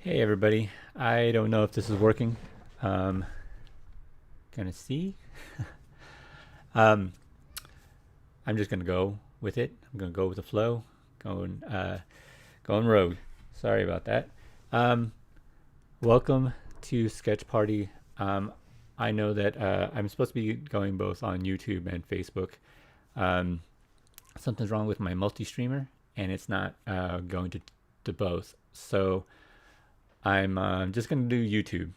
Hey everybody, I don't know if this is working. Um, gonna see. um, I'm just gonna go with it. I'm gonna go with the flow. Going rogue. Sorry about that. Um, Welcome to Sketch Party. I know that I'm supposed to be going both on YouTube and Facebook. Um, Something's wrong with my multi-streamer, and it's not going to both. So I'm just gonna do YouTube.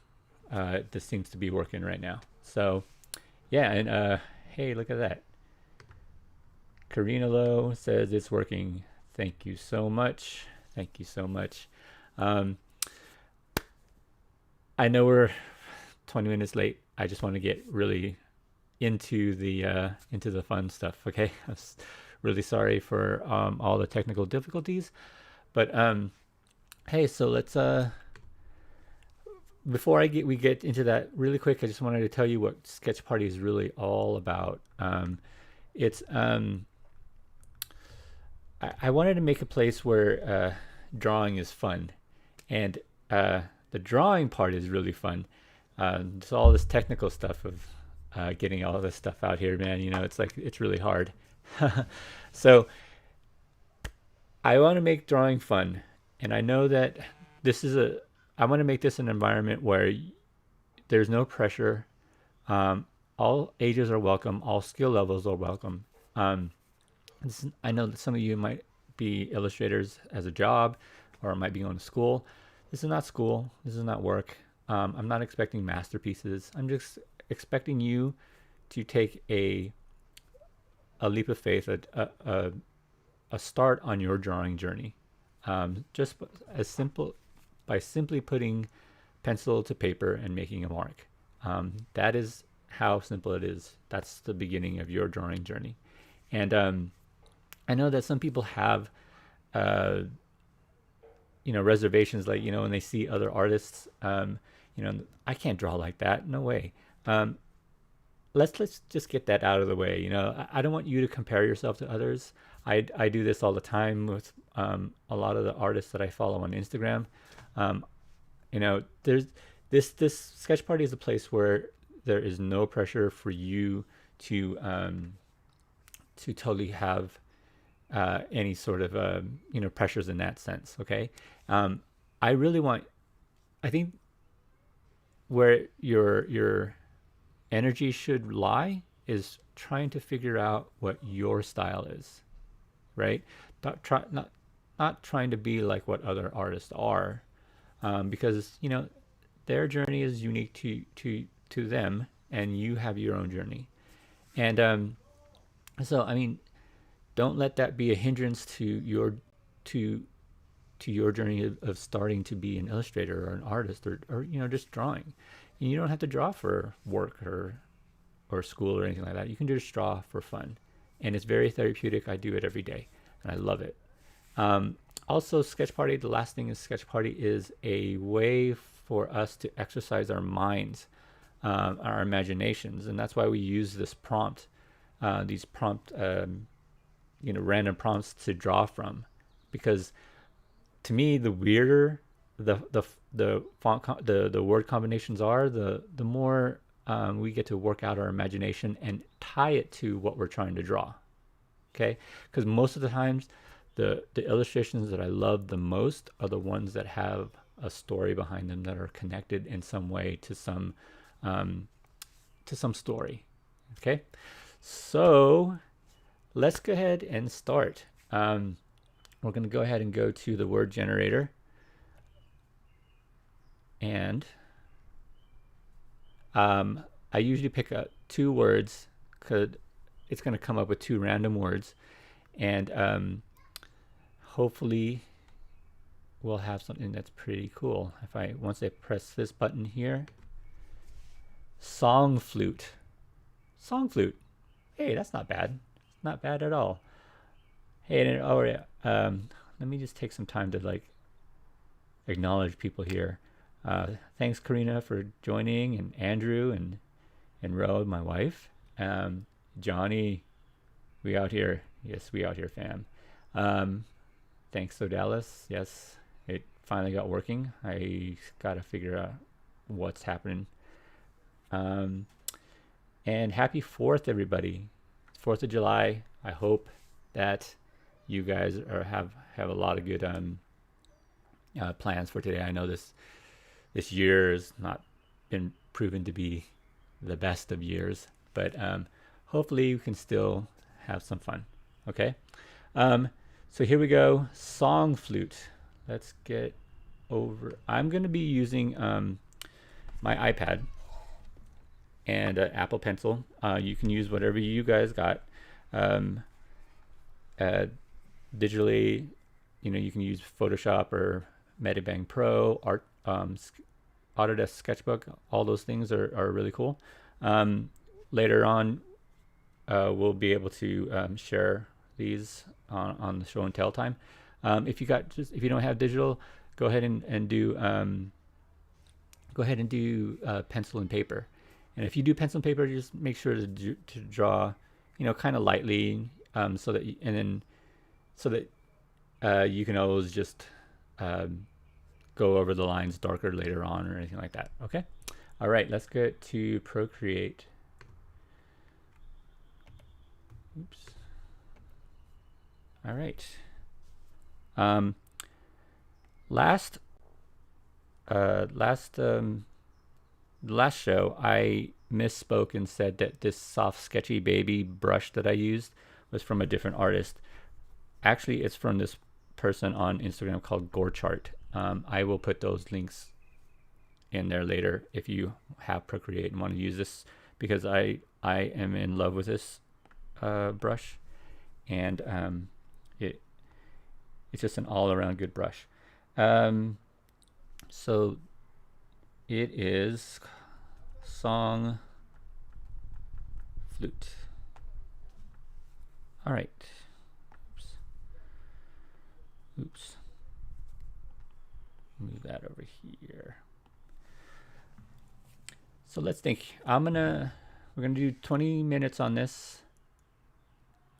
This seems to be working right now. So yeah, and hey, look at that. Karina Lowe says it's working. Thank you so much. Thank you so much. Um, I know we're 20 minutes late. I just want to get really into the fun stuff. Okay, I'm really sorry for all the technical difficulties, but hey, so let's before we get into that really quick, I just wanted to tell you what Sketch Party is really all about. It's I wanted to make a place where drawing is fun, and the drawing part is really fun. It's all this technical stuff of getting all this stuff out here, man. You know, it's like it's really hard. So I want to make drawing fun, and I know that this is a. I want to make this an environment where there's no pressure. Um, all ages are welcome. All skill levels are welcome. Um, I know that some of you might be illustrators as a job or might be going to school. This is not school. This is not work. I'm not expecting masterpieces. I'm just expecting you to take a leap of faith, a start on your drawing journey. Just as simple by simply putting pencil to paper and making a mark. That is how simple it is. That's the beginning of your drawing journey. And I know that some people have, uh, reservations, like, when they see other artists, I can't draw like that. No way. Um, let's just get that out of the way. I don't want you to compare yourself to others. I do this all the time with a lot of the artists that I follow on Instagram. Um, there's this sketch party is a place where there is no pressure for you to totally have any sort of pressures in that sense. Okay, um, I really want. I think where your energy should lie is trying to figure out what your style is, right? Not trying to be like what other artists are, because their journey is unique to them, and you have your own journey. And so I mean, don't let that be a hindrance to to your journey of starting to be an illustrator or an artist, or just drawing. And you don't have to draw for work or school or anything like that. You can just draw for fun, and it's very therapeutic. I do it every day, and I love it. Also, Sketch Party. The last thing is Sketch Party is a way for us to exercise our minds, our imaginations, and that's why we use this prompt, these random prompts to draw from, because to me, the weirder the the word combinations are, the more we get to work out our imagination and tie it to what we're trying to draw. Okay, because most of the times, the illustrations that I love the most are the ones that have a story behind them, that are connected in some way um, to some story. Okay, so let's go ahead and start. We're going to go ahead and go to the word generator, and I usually pick up two words because it's going to come up with two random words, and hopefully we'll have something that's pretty cool. If I once I press this button here, song flute, song flute. Hey, that's not bad. Not bad at all. Hey, and oh yeah, let me just take some time to like acknowledge people here. Thanks, Karina, for joining, and Andrew and Ro, my wife. Johnny, we out here. Yes, we out here, fam. Um, Thanks, Dallas. Yes, finally got working. I got to figure out what's happening. And happy 4th, everybody. 4th of July. I hope that you guys have a lot of good plans for today. I know this year has not been proven to be the best of years, but hopefully you can still have some fun. Okay, so here we go. Song Flute. Let's get over. I'm going to be using my iPad and Apple Pencil. You can use whatever you guys got. Digitally, you can use Photoshop or Metabang Pro, Autodesk Sketchbook. All those things are really cool. Later on, we'll be able to share these on the show and tell time. If you don't have digital, go ahead and do pencil and paper. And if you do pencil and paper, just make sure to draw, kind of lightly, so that you can always just go over the lines darker later on or anything like that. Okay. All right. Let's get to Procreate. Oops. All right. Last show, I misspoke and said that this soft sketchy baby brush that I used was from a different artist. Actually, it's from this person on Instagram called Gorechart. I will put those links in there later if you have Procreate and want to use this, because I am in love with this brush, and it's just an all-around good brush. So it is Song Flute. All right. Oops. Move that over here. So let's think. We're gonna do 20 minutes on this.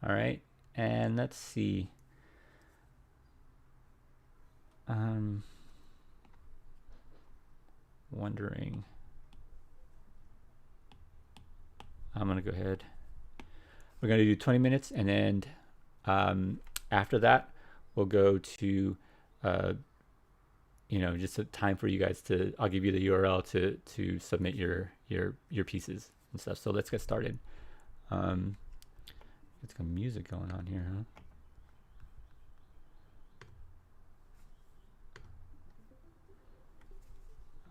All right, and let's see. Wondering. I'm gonna go ahead. We're gonna do 20 minutes, and then after that, we'll go to just a time for you guys to. I'll give you the URL to submit your pieces and stuff. So let's get started. It's got music going on here, huh?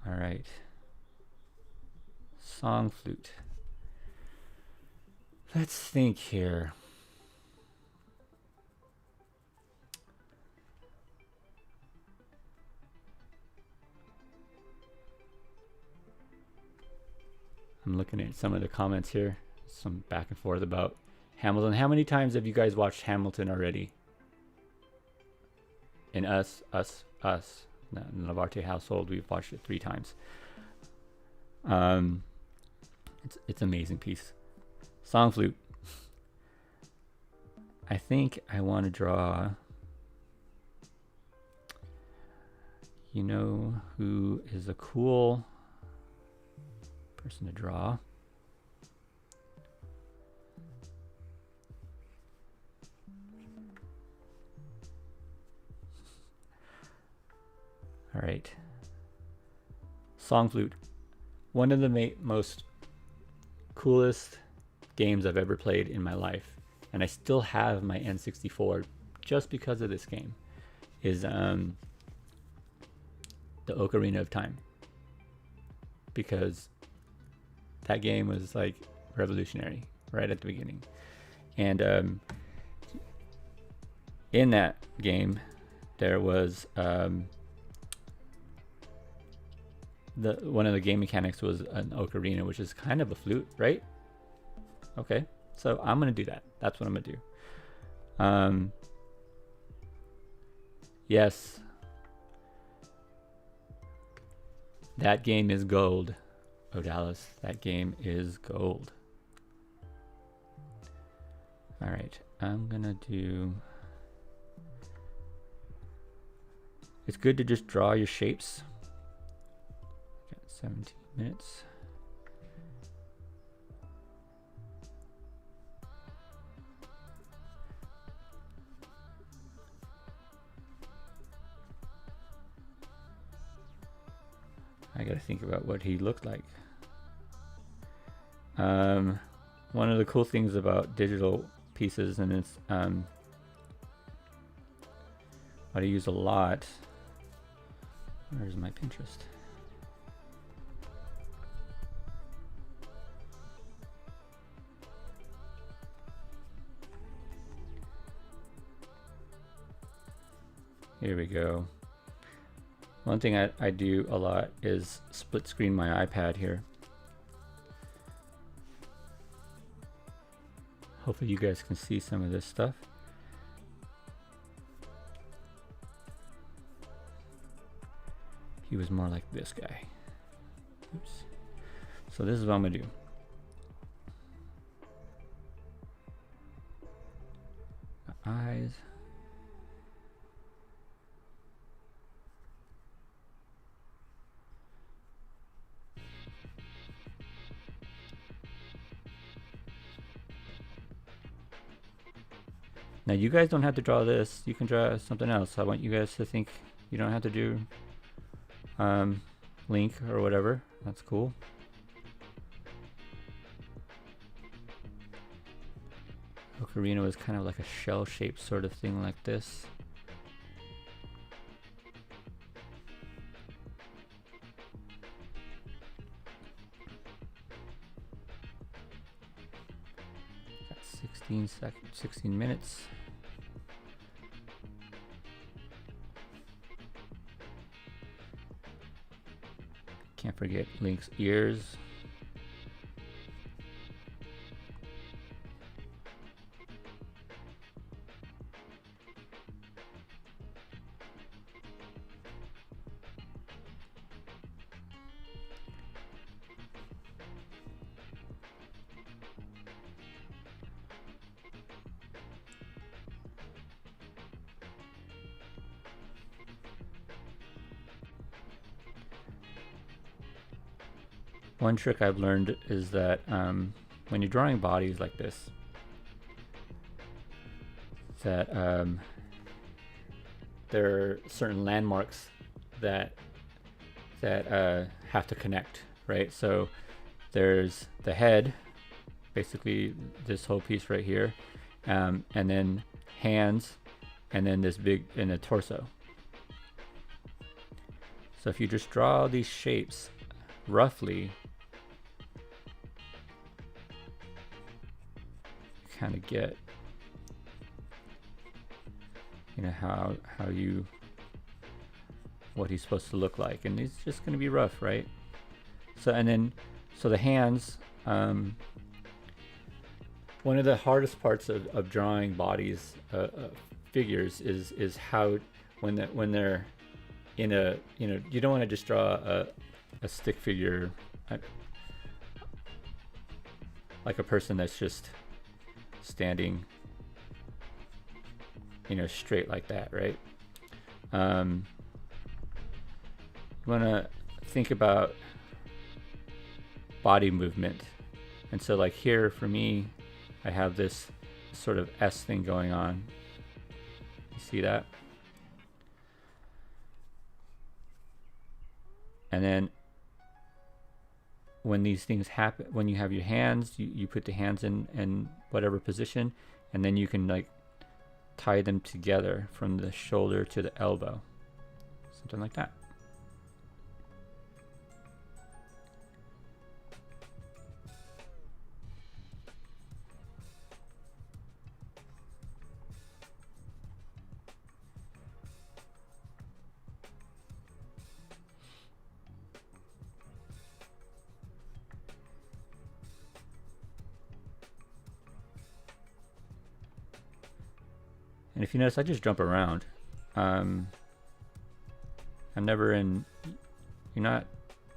All right. Song Flute. Let's think here. I'm looking at some of the comments here. Some back and forth about Hamilton. How many times have you guys watched Hamilton already? In us. In the Lavarte household, we've watched it 3 times. It's an amazing piece. Song Flute. I think I want to draw. You know who is a cool person to draw? All right. Song Flute. One of the most coolest games I've ever played in my life, and I still have my N64 just because of this game, is the Ocarina of Time, because that game was like revolutionary right at the beginning. And in that game there was one of the game mechanics was an ocarina, which is kind of a flute, right? Okay, so I'm gonna do that. That's what I'm gonna do. Yes, that game is gold. Oh, Dallas, that game is gold. All right, I'm gonna do it's good to just draw your shapes. Got 17 minutes. I gotta think about what he looked like. One of the cool things about digital pieces, and it's what I use a lot. Where's my Pinterest? Here we go. One thing I do a lot is split screen my iPad here. Hopefully you guys can see some of this stuff. He was more like this guy. Oops. So this is what I'm gonna do. Eyes. Now you guys don't have to draw this. You can draw something else. I want you guys to think you don't have to do Link or whatever. That's cool. Ocarina was kind of like a shell-shaped sort of thing like this. Got 16 minutes. Can't forget Link's ears. One trick I've learned is that when you're drawing bodies like this, that there are certain landmarks that have to connect, right? So there's the head, basically this whole piece right here, and then hands, and then this big in the torso. So if you just draw these shapes roughly, kind of get, you know, what he's supposed to look like, and it's just going to be rough, right? So so the hands, one of the hardest parts of drawing bodies, figures, is how when they're in a, you know, you don't want to just draw a stick figure like a person that's just standing, you know, straight like that, right? You want to think about body movement. And so like here for me, I have this sort of S thing going on. You see that? And then when these things happen, when you have your hands, you put the hands in whatever position, and then you can like tie them together from the shoulder to the elbow, something like that. And if you notice, I just jump around. I'm never in, you're not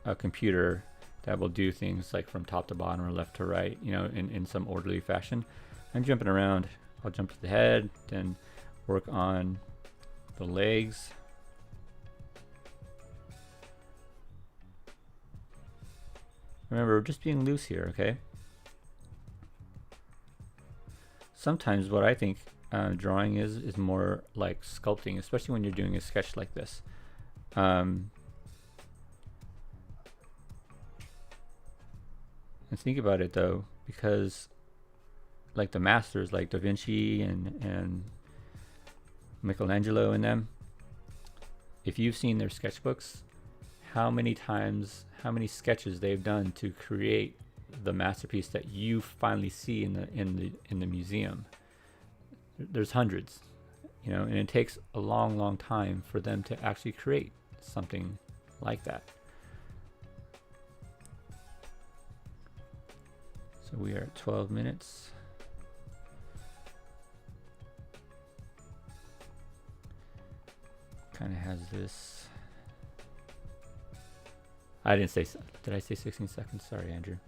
a computer that will do things like from top to bottom or left to right, you know, in some orderly fashion. I'm jumping around. I'll jump to the head, then work on the legs. Remember, we're just being loose here, okay? Sometimes what I think drawing is more like sculpting, especially when you're doing a sketch like this. And think about it though, because like the masters like Da Vinci and Michelangelo and them, if you've seen their sketchbooks, how many sketches they've done to create the masterpiece that you finally see in the museum. There's hundreds, you know, and it takes a long time for them to actually create something like that. So we are at 12 minutes. Kind of has this. I didn't say, did I say 16 seconds? Sorry, Andrew.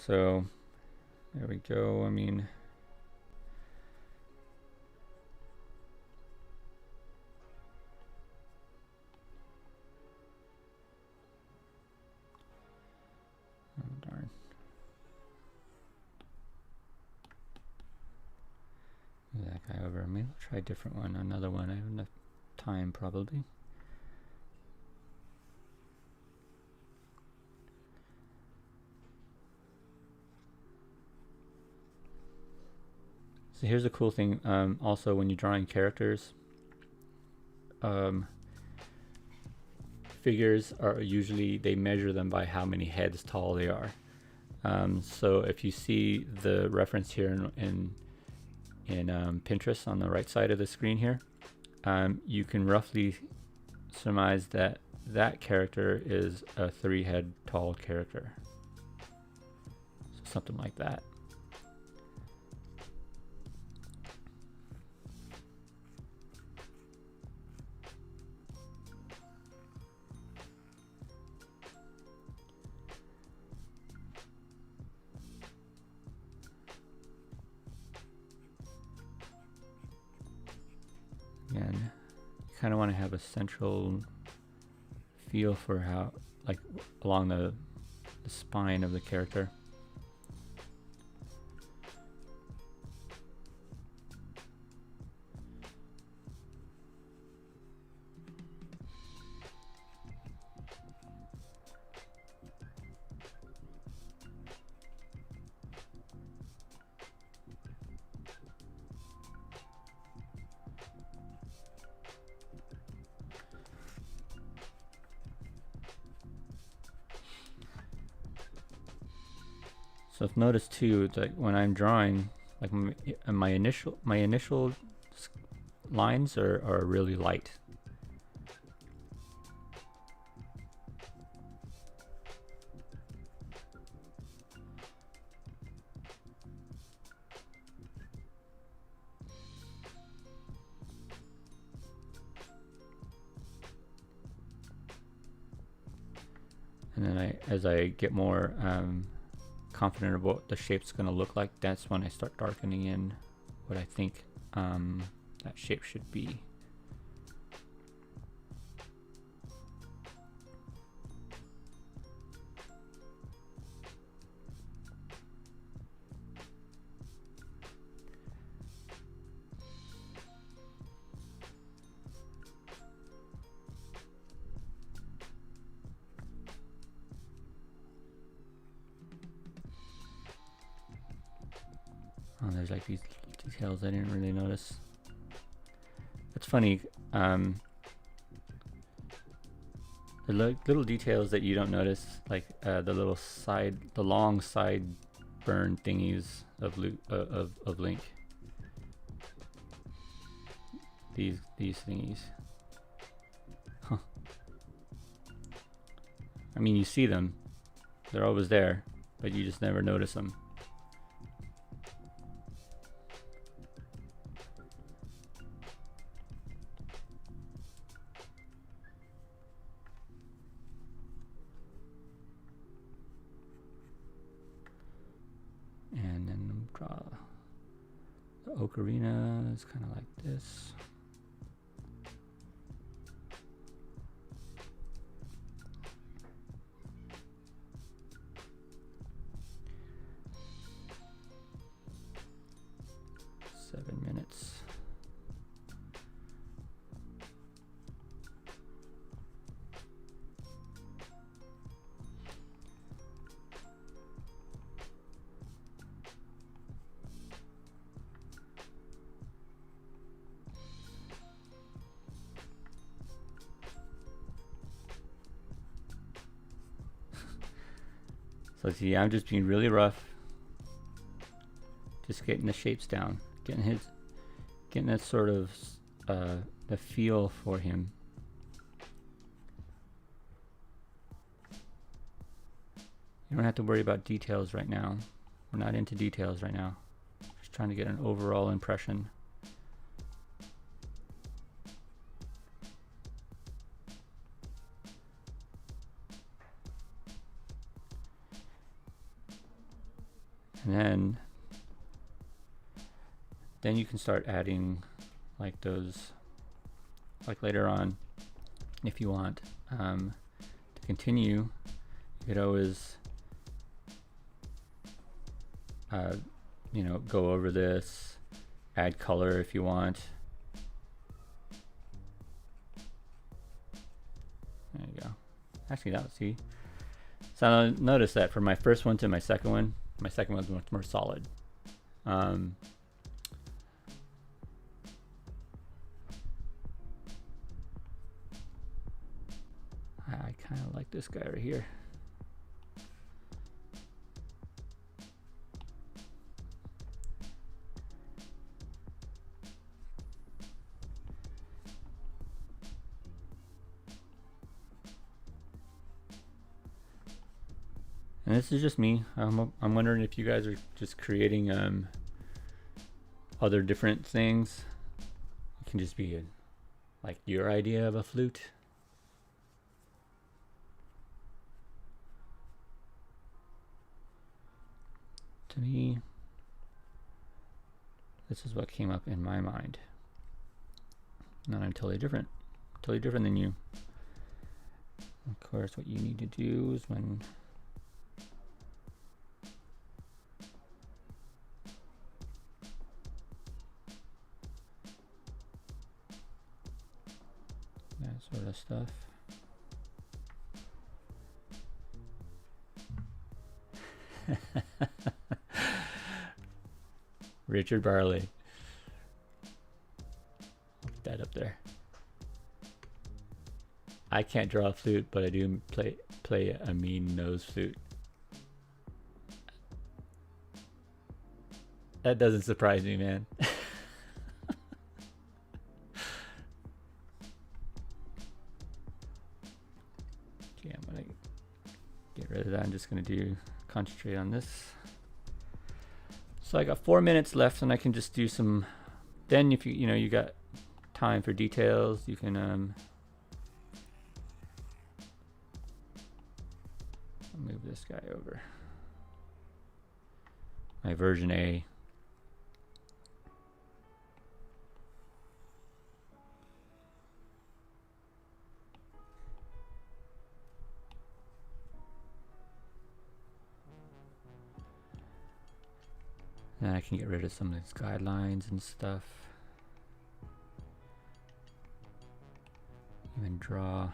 So there we go. I mean, oh darn. Move that guy over. Maybe I'll try a different one, another one. I have enough time probably. So here's a cool thing. Also, when you're drawing characters, figures are usually, they measure them by how many heads tall they are. So if you see the reference here in Pinterest on the right side of the screen here, you can roughly surmise that that character is a 3-head tall character. So something like that. Again, you kind of want to have a central feel for how, like, along the spine of the character. So if notice too, like when I'm drawing, like my initial lines are really light. And then as I get more confident about what the shape's going to look like, that's when I start darkening in what I think that shape should be. Oh, there's like these details I didn't really notice. It's funny, the little details that you don't notice, like the long side burn thingies of Link. These thingies. Huh. I mean, you see them; they're always there, but you just never notice them. The ocarina is kind of like this. Minutes. So see, I'm just being really rough, just getting the shapes down, getting that sort of the feel for him. You don't have to worry about details right now. We're not into details right now. Just trying to get an overall impression. And then you can start adding like those, like later on, if you want to continue, you could always you know, go over this, add color if you want. There you go. Actually, that, see, so notice that from my first one to my second one's much more solid. I kind of like this guy right here. And this is just me. I'm wondering if you guys are just creating other different things. It can just be like your idea of a flute. To me, this is what came up in my mind. And I'm totally different than you. Of course, what you need to do is when that sort of stuff. Richard Barley. Put that up there. I can't draw a flute, but I do play a mean nose flute. That doesn't surprise me, man. Okay, I'm gonna get rid of that. I'm just gonna concentrate on this. So I got 4 minutes left, and I can just do some. Then, if you got time for details, you can move this guy over. My version A. And I can get rid of some of these guidelines and stuff. Even draw.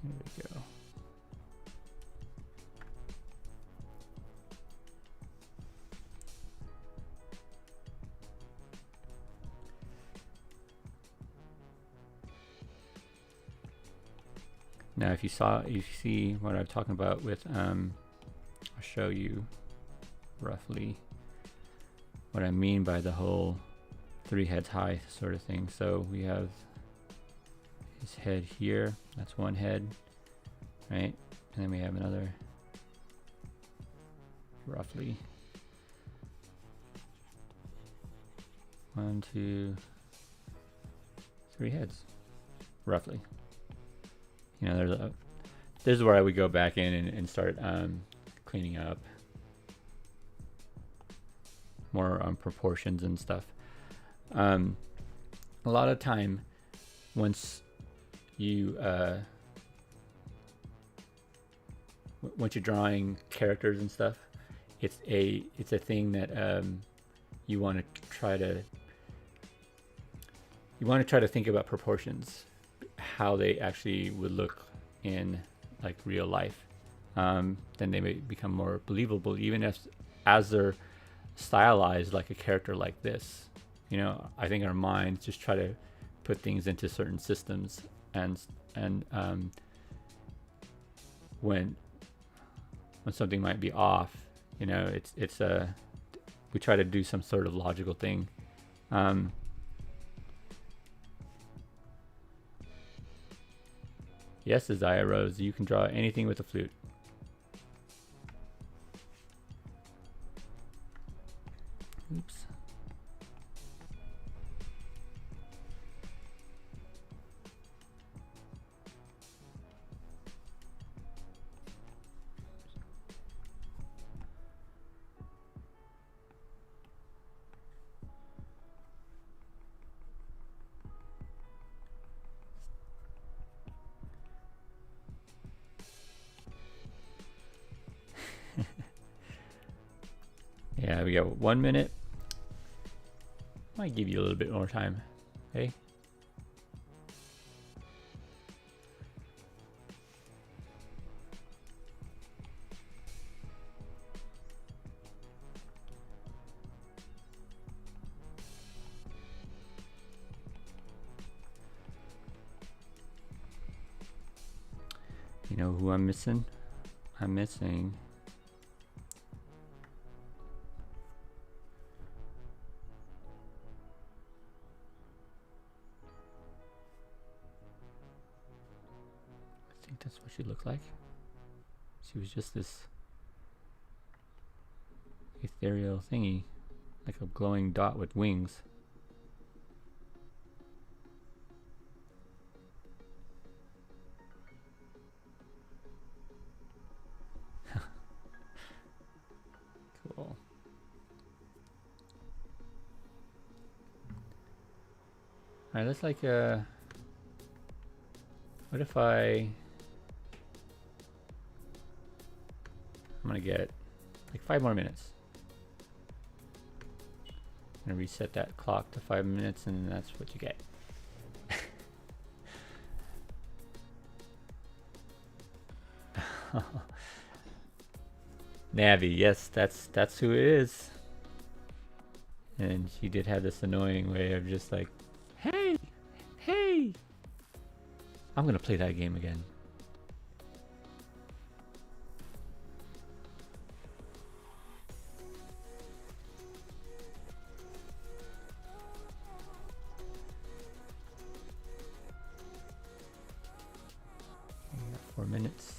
There we go. Now, if you see what I'm talking about with, I'll show you roughly what I mean by the whole 3 heads high sort of thing. So we have his head here. That's one head, right? And then we have another roughly 1, 2, 3 heads, roughly. You know, this is where I would go back in and start cleaning up more proportions and stuff. A lot of time, once you're drawing characters and stuff, it's a thing that you want to try to think about proportions, how they actually would look in like real life. Then they may become more believable, even as they're stylized like a character like this. You know, I think our minds just try to put things into certain systems, and when something might be off, you know, it's we try to do some sort of logical thing. Yes, Desire Rose, you can draw anything with a flute. Oops. Yeah, we got 1 minute. Might give you a little bit more time. Hey. You know who I'm missing? I'm missing that's what she looked like. She was just this ethereal thingy, like a glowing dot with wings. Cool. Alright, let's like what if I'm gonna get like 5 more minutes. I'm gonna reset that clock to 5 minutes, and that's what you get. Navi, yes, that's who it is. And she did have this annoying way of just like, hey, I'm gonna play that game again. We got 4 minutes.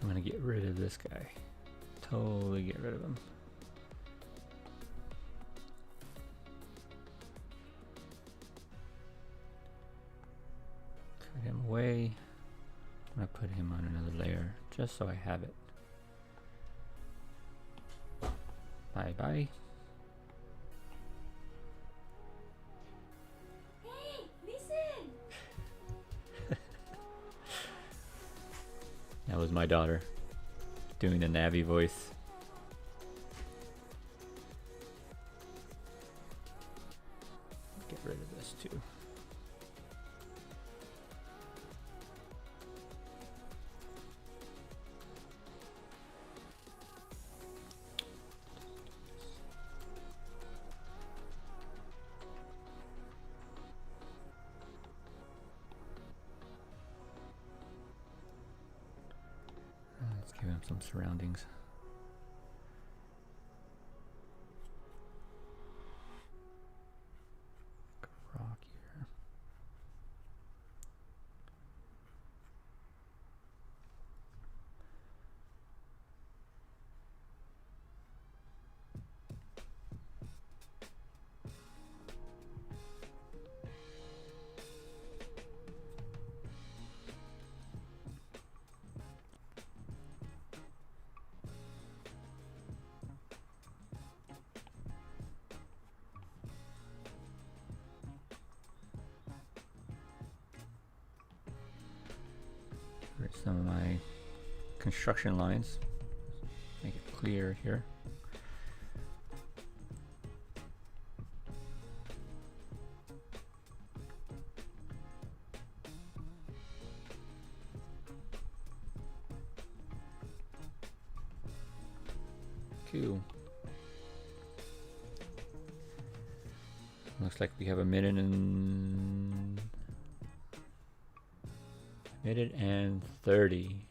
I'm gonna get rid of this guy. Totally get rid of him. Cut him away. I'm gonna put him on another layer just so I have it. Bye bye. Hey, listen! That was my daughter doing the Navi voice. Get rid of this too. some surroundings. Rock here. Here's some of my construction lines. Make it clear here. Cool. Looks like we have a minute and 30.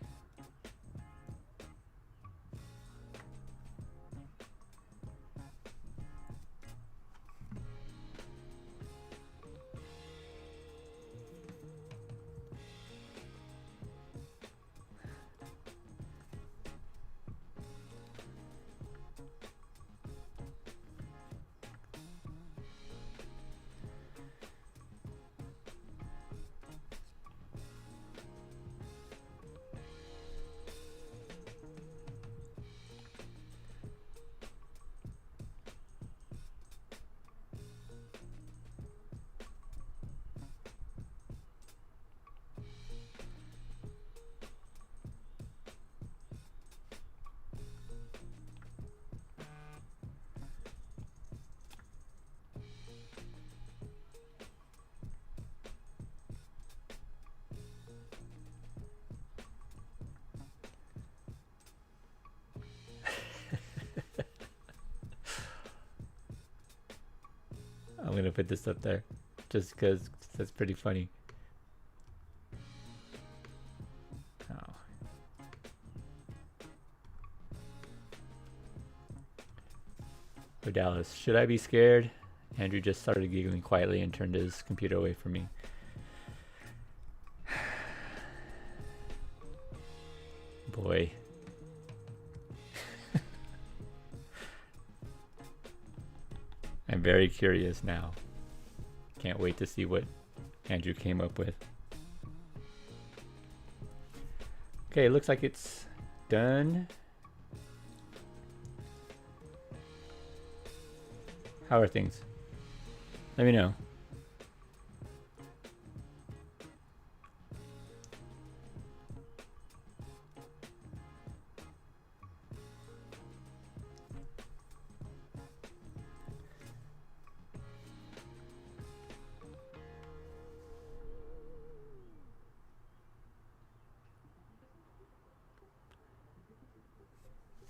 I'm gonna put this up there just because that's pretty funny. Oh. Oh, Dallas, should I be scared? Andrew just started giggling quietly and turned his computer away from me. Boy. I'm very curious now. Can't wait to see what Andrew came up with. Okay, looks like it's done. How are things? Let me know.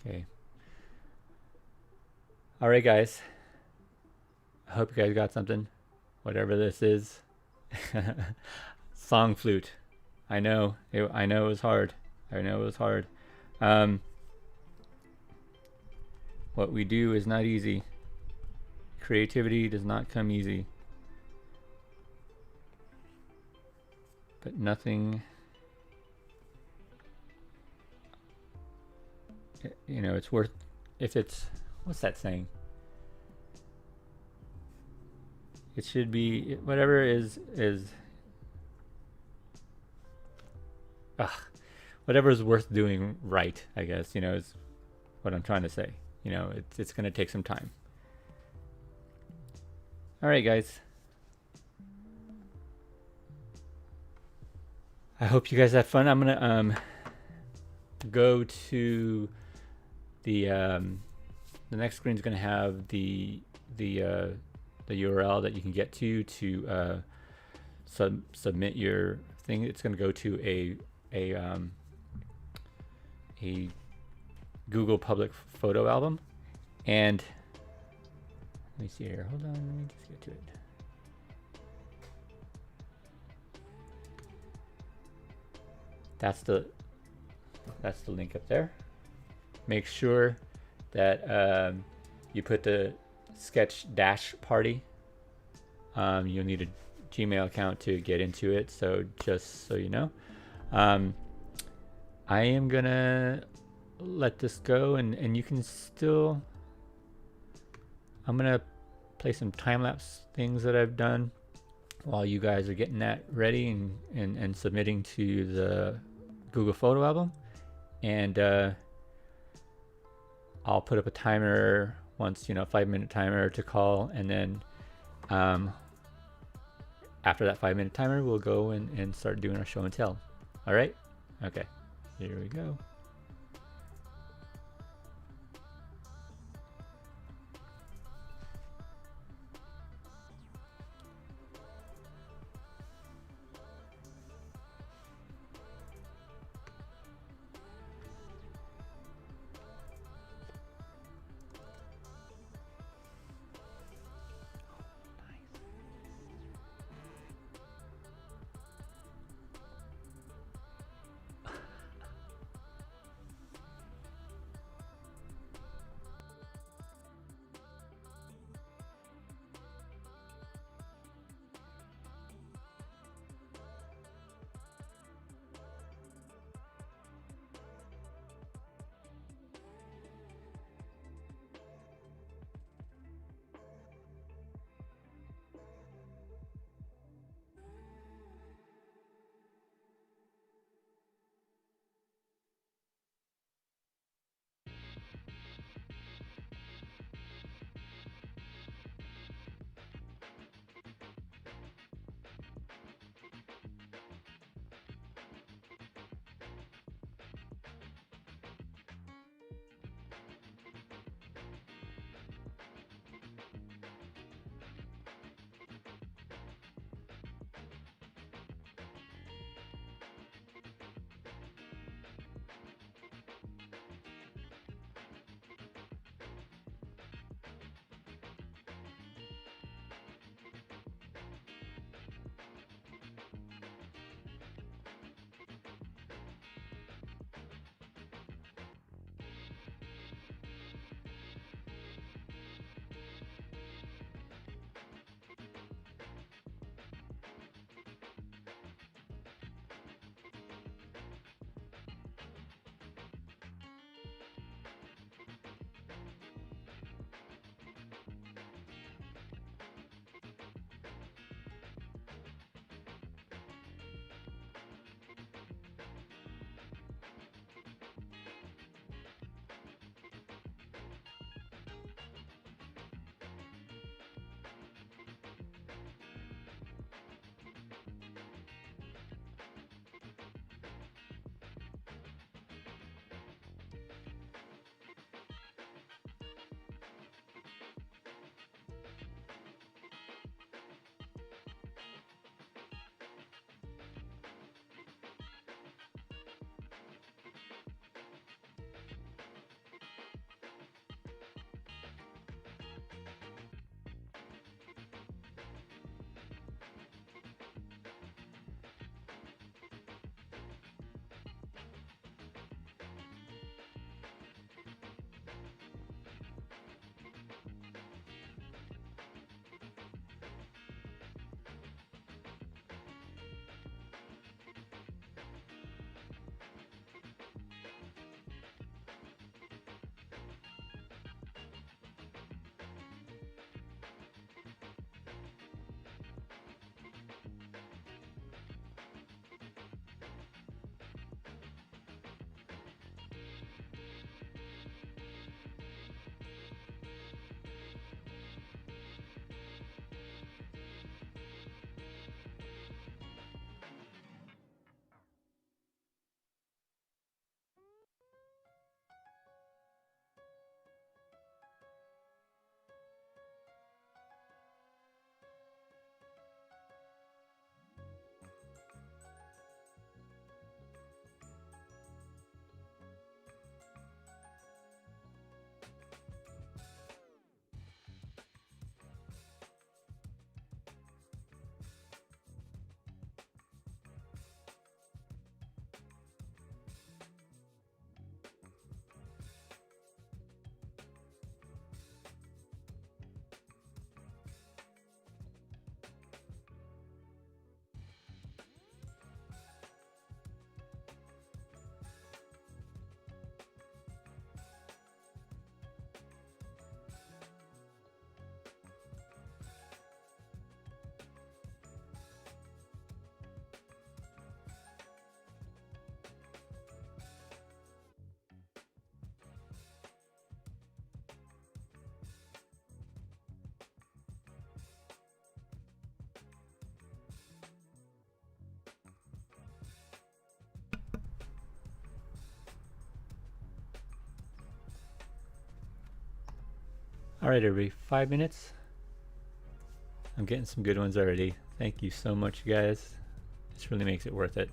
Okay. All right, guys. I hope you guys got something. Whatever this is. Song flute. I know it was hard. I know it was hard. What we do is not easy. Creativity does not come easy. But nothing, you know, it's worth, if it's, what's that saying? It should be, whatever is whatever is worth doing right, I guess, you know, is what I'm trying to say. You know, it's going to take some time. All right, guys. I hope you guys have fun. I'm going to go to the next screen is going to have the URL that you can get to submit your thing. It's going to go to a Google public photo album, and let me see here. Hold on, let me just get to it. That's the link up there. make sure that you put the sketch dash party. You'll need a Gmail account to get into it, so just so you know. Um, I am gonna let this go, and you can still. I'm gonna play some time lapse things that I've done while you guys are getting that ready and submitting to the Google Photo Album, and I'll put up a timer once, 5-minute timer to call, and then after that 5-minute timer, we'll go and start doing our show and tell. All right? Okay. Here we go. All right, everybody, 5 minutes. I'm getting some good ones already. Thank you so much, you guys. This really makes it worth it.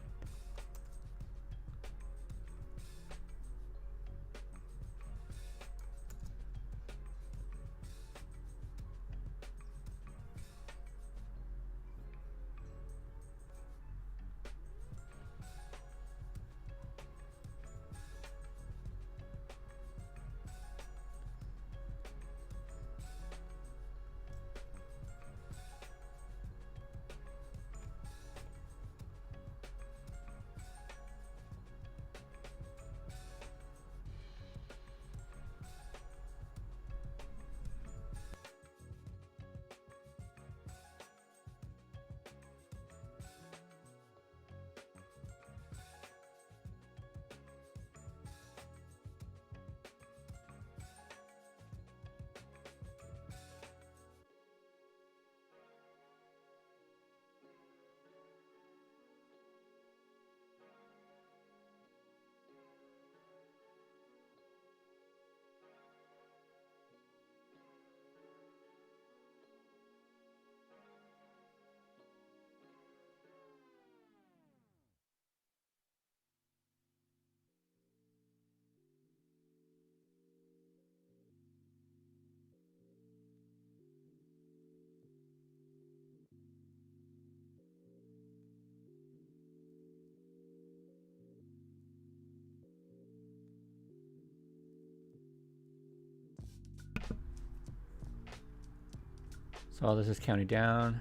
So all this is counting down.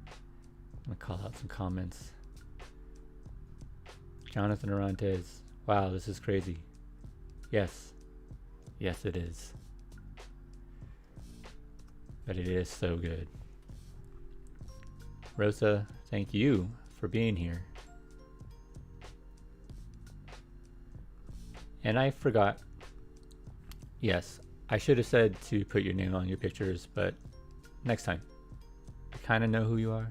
I'm gonna call out some comments. Jonathan Orantes. Wow, this is crazy. Yes. Yes, it is. But it is so good. Rosa, thank you for being here. And I forgot. Yes, I should have said to put your name on your pictures, but next time. I kind of know who you are.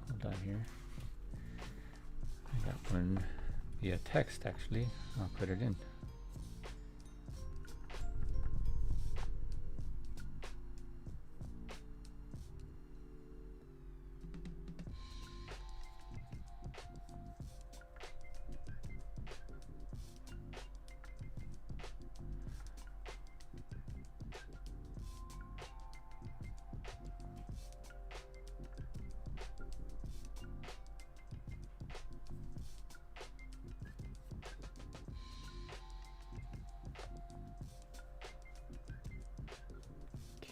Hold on here. I got one via text actually. I'll put it in.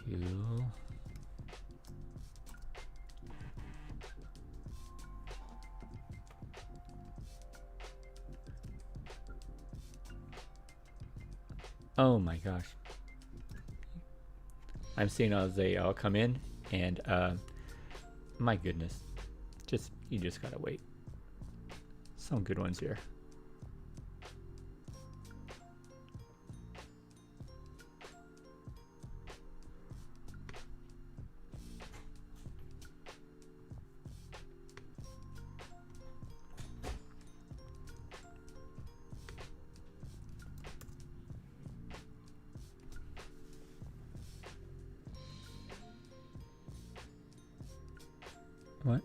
Cool. Oh my gosh. I'm seeing as they all come in, and my goodness. You just gotta wait. Some good ones here. What?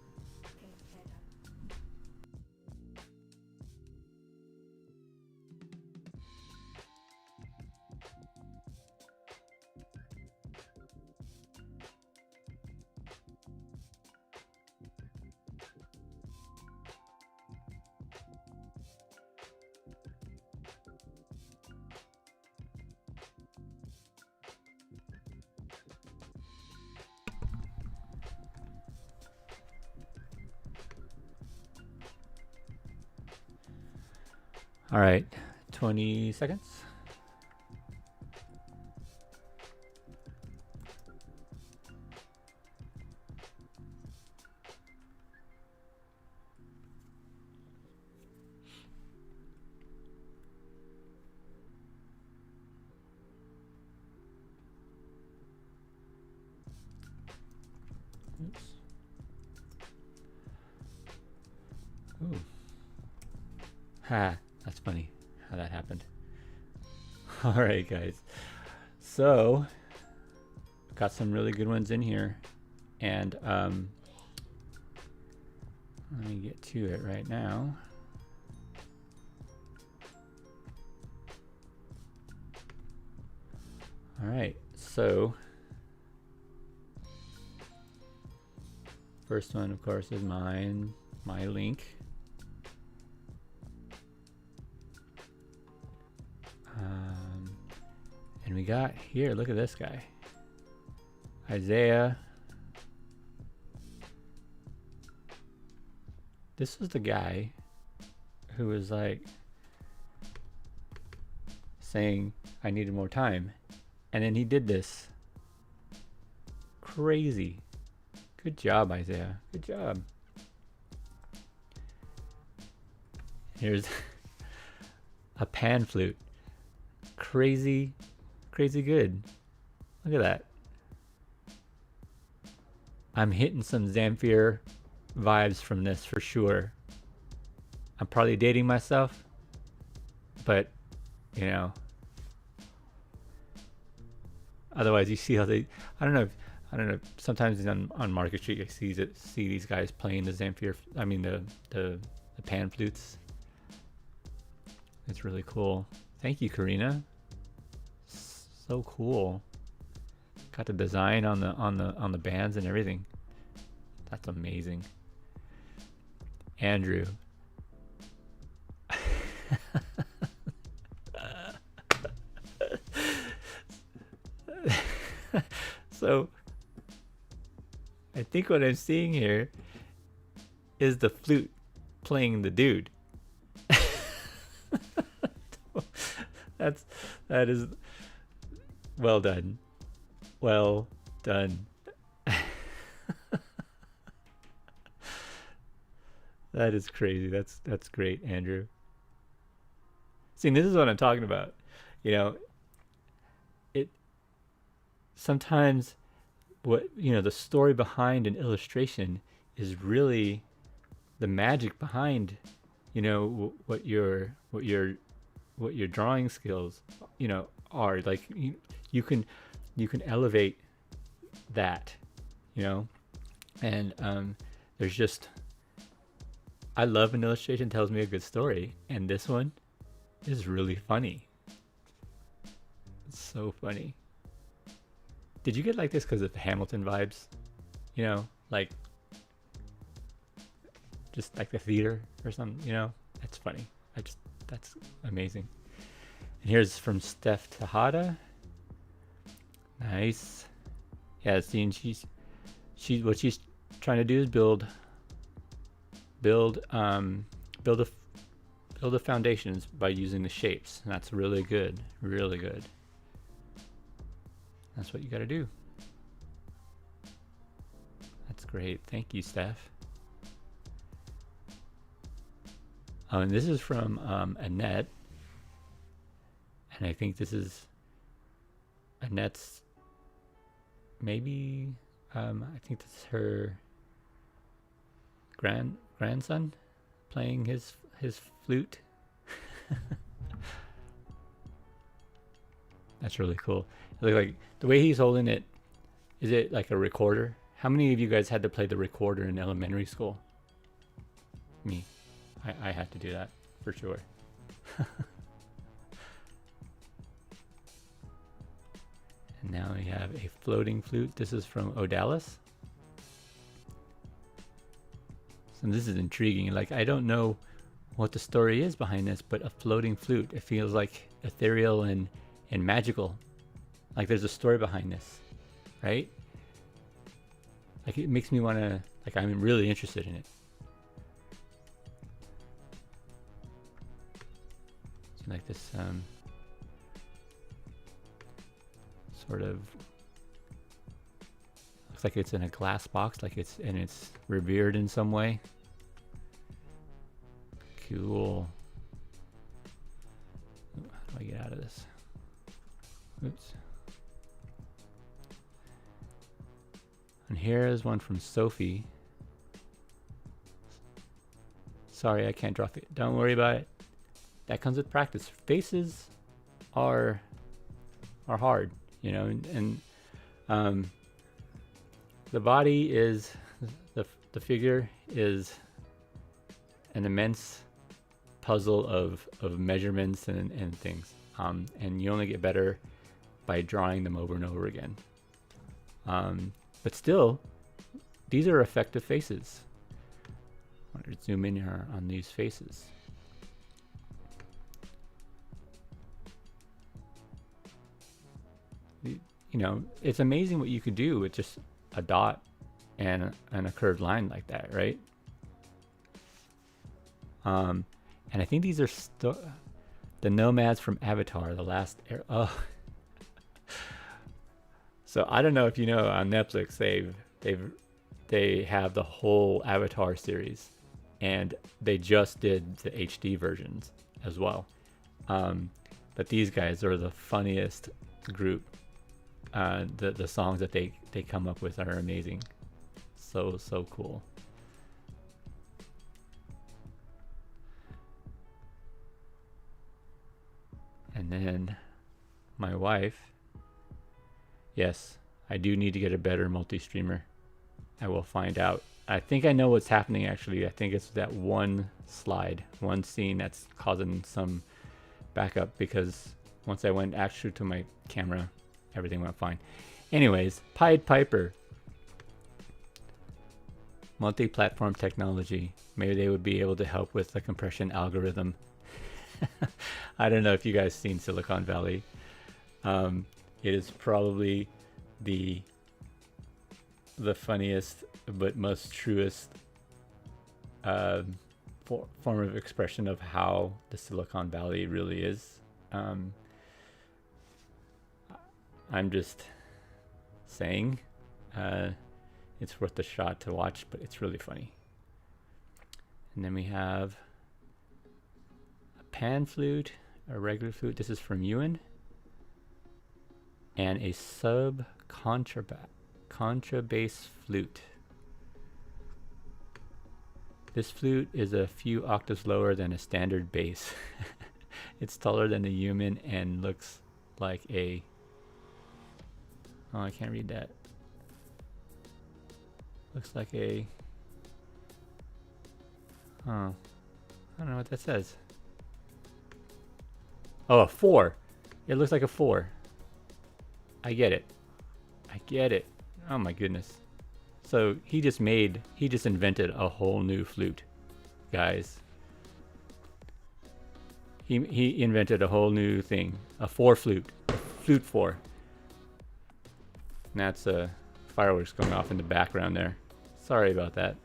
All right, 20 seconds. Oops. Ooh. Ha, that's funny how that happened. All right, guys. So, got some really good ones in here. And let me get to it right now. All right, so first one, of course, is mine, my link. And we got here, look at this guy, Isaiah. This was the guy who was like saying I needed more time. And then he did this. Crazy. Good job, Isaiah. Good job. Here's a pan flute. Crazy, crazy good. Look at that. I'm hitting some Zamfir vibes from this for sure. I'm probably dating myself, but you know, otherwise you see how they, I don't know, sometimes on Market Street I see these guys playing the Zamfir, I mean the pan flutes. It's really cool. Thank you, Karina. So cool. Got the design on the bands and everything. That's amazing. Andrew. So I think what I'm seeing here is the flute playing the dude. That is well done. Well done. That is crazy. That's great, Andrew. See, this is what I'm talking about. You know, it sometimes the story behind an illustration is really the magic behind, what your drawing skills, are. Like you can elevate that, and there's just, I love an illustration tells me a good story, and this one is really funny. It's so funny. Did you get like this because of Hamilton vibes? Like just like the theater or something, That's funny. That's amazing. And here's from Steph Tejada. Nice. Yeah, seeing what she's trying to do is build the foundations by using the shapes. And that's really good. Really good. That's what you got to do. That's great. Thank you, Steph. And this is from Annette. And I think this is Annette's, maybe, I think this is her grandson playing his flute. That's really cool. Like the way he's holding it, is it like a recorder? How many of you guys had to play the recorder in elementary school? Me. I had to do that for sure. And now we have a floating flute. This is from Odalis. So this is intriguing. Like, I don't know what the story is behind this, but a floating flute. It feels like ethereal and magical. Like there's a story behind this, right? Like it makes me want to, like I'm really interested in it. So like this sort of, looks like it's in a glass box, like it's revered in some way. Cool. How do I get out of this? Oops. And here is one from Sophie. Sorry, I can't draw. Don't worry about it. That comes with practice. Faces are hard, you know, and the body is the figure is an immense puzzle of measurements and things, and you only get better by drawing them over and over again. But still, these are effective faces. I want to zoom in here on these faces. You know, it's amazing what you could do with just a dot and a curved line like that, right? And I think these are the nomads from Avatar, the last air. Oh, so I don't know if you know, on Netflix they have the whole Avatar series, and they just did the HD versions as well. But these guys are the funniest group. The songs that they come up with are amazing. So cool. And then my wife, yes, I do need to get a better multi-streamer. I will find out. I think I know what's happening actually. I think it's that one slide, one scene that's causing some backup, because once I went actually to my camera, everything went fine. Anyways, Pied Piper. Multi-platform technology. Maybe they would be able to help with the compression algorithm. I don't know if you guys seen Silicon Valley. It is probably the funniest but most truest form of expression of how the Silicon Valley really is. I'm just saying, it's worth a shot to watch, but it's really funny. And then we have a pan flute, a regular flute. This is from Ewan. And a sub contrabass flute. This flute is a few octaves lower than a standard bass. It's taller than a human and looks like a... Oh, I can't read that. Looks like a... Oh, I don't know what that says. Oh, a 4. It looks like a 4. I get it. I get it. Oh my goodness. So he just invented a whole new flute, guys. He invented a whole new thing, a 4 flute, a flute 4. And that's fireworks going off in the background there. Sorry about that.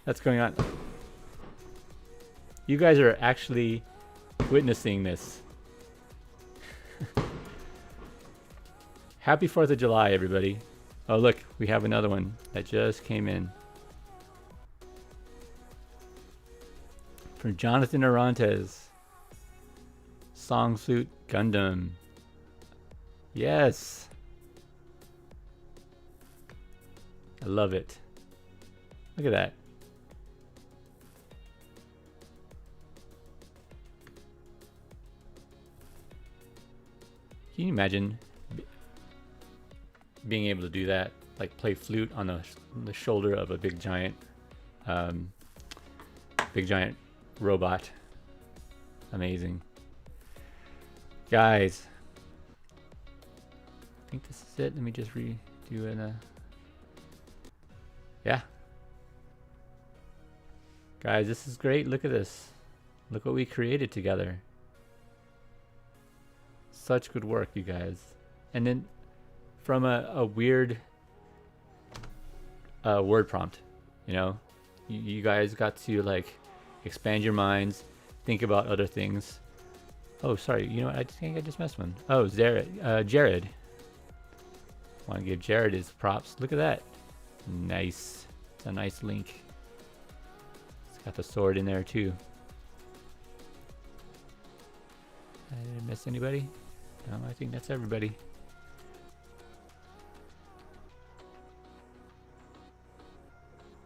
That's going on. You guys are actually witnessing this. Happy 4th of July, everybody. Oh, look, we have another one that just came in. From Jonathan Orantes. Song Flute Gundam. Yes. I love it. Look at that. Can you imagine being able to do that, like play flute on the shoulder of a big giant robot? Amazing. Guys, I think this is it. Let me just redo it. Yeah. Guys, this is great. Look at this. Look what we created together. Such good work, you guys. And then from a weird word prompt, you know, you guys got to like expand your minds, think about other things. Oh, sorry, you know what? I think I just missed one. Oh, Jared. Want to give Jared his props. Look at that. Nice. It's a nice link. It's got the sword in there too. I didn't miss anybody? No, I think that's everybody.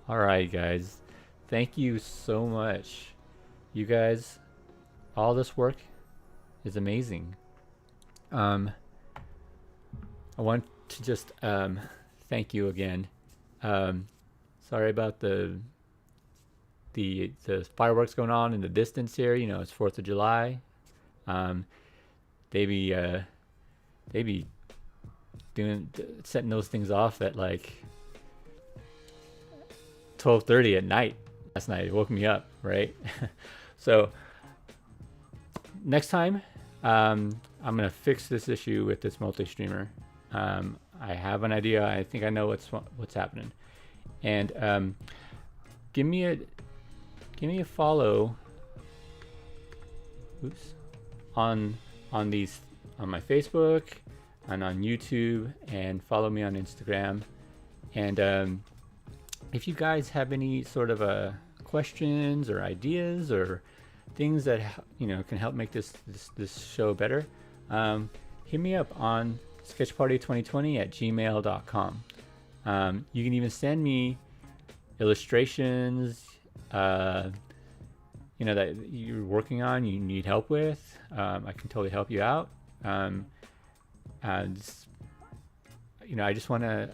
All right, guys. Thank you so much. You guys, all this work is amazing. Um, I want to just thank you again. Um, sorry about the fireworks going on in the distance here. You know, it's 4th of July. Um, they be they be doing setting those things off at like 12:30 at night. Last night it woke me up, right? So next time, I'm gonna fix this issue with this multi-streamer. I have an idea. I think I know what's happening. And give me a follow. Oops. On these on my Facebook and on YouTube, and follow me on Instagram. And if you guys have any sort of questions or ideas or things that can help make this show better, hit me up on sketchparty2020@gmail.com. You can even send me illustrations that you're working on, you need help with. I can totally help you out. And I just want to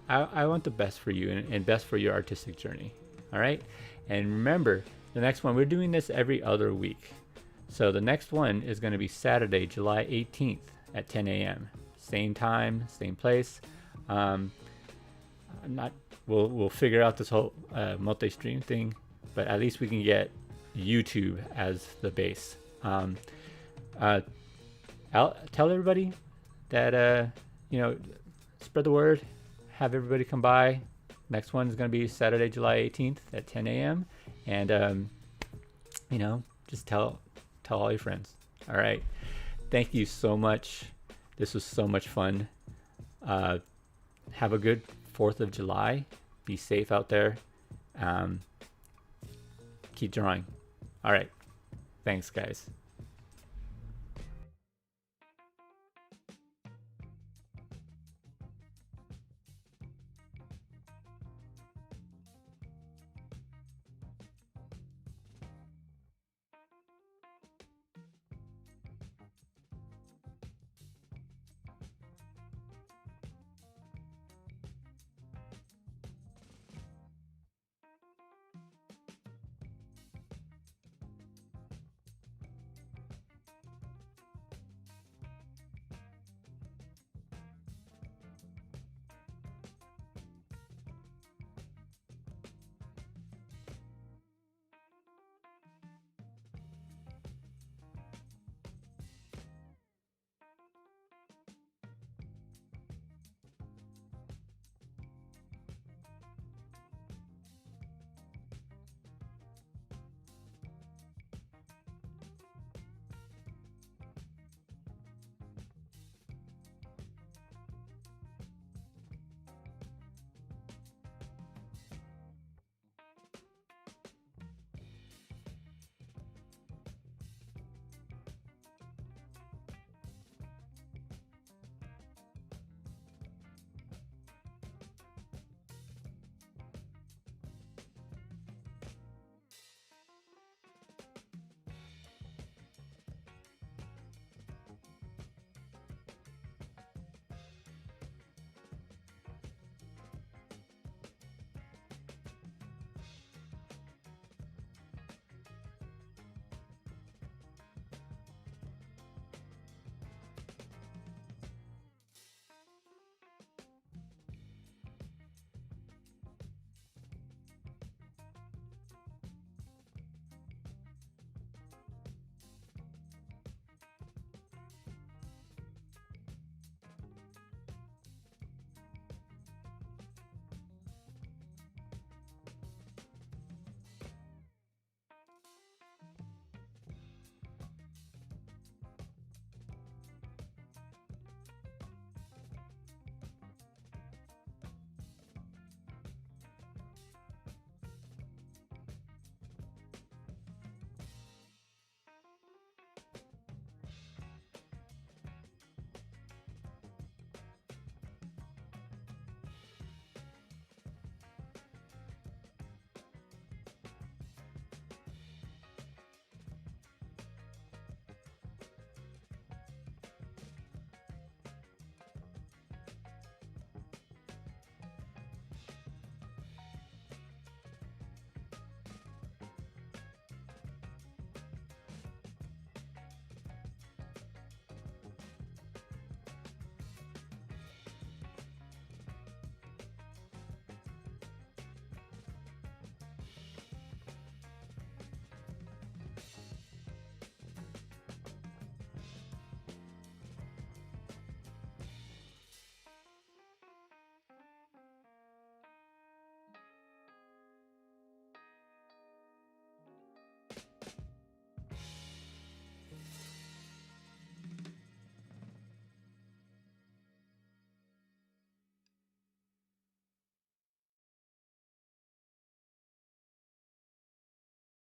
I want the best for you and best for your artistic journey. All right. And remember, the next one, we're doing this every other week. So the next one is going to be Saturday, July 18th at 10 a.m. Same time, same place. We'll figure out this whole multi-stream thing, but at least we can get YouTube as the base. I'll tell everybody that spread the word, have everybody come by. Next one is going to be Saturday, July 18th at 10 a.m. And just tell all your friends. All right, thank you so much. This was so much fun. Have a good 4th of July. Be safe out there. Keep drawing. All right, thanks guys.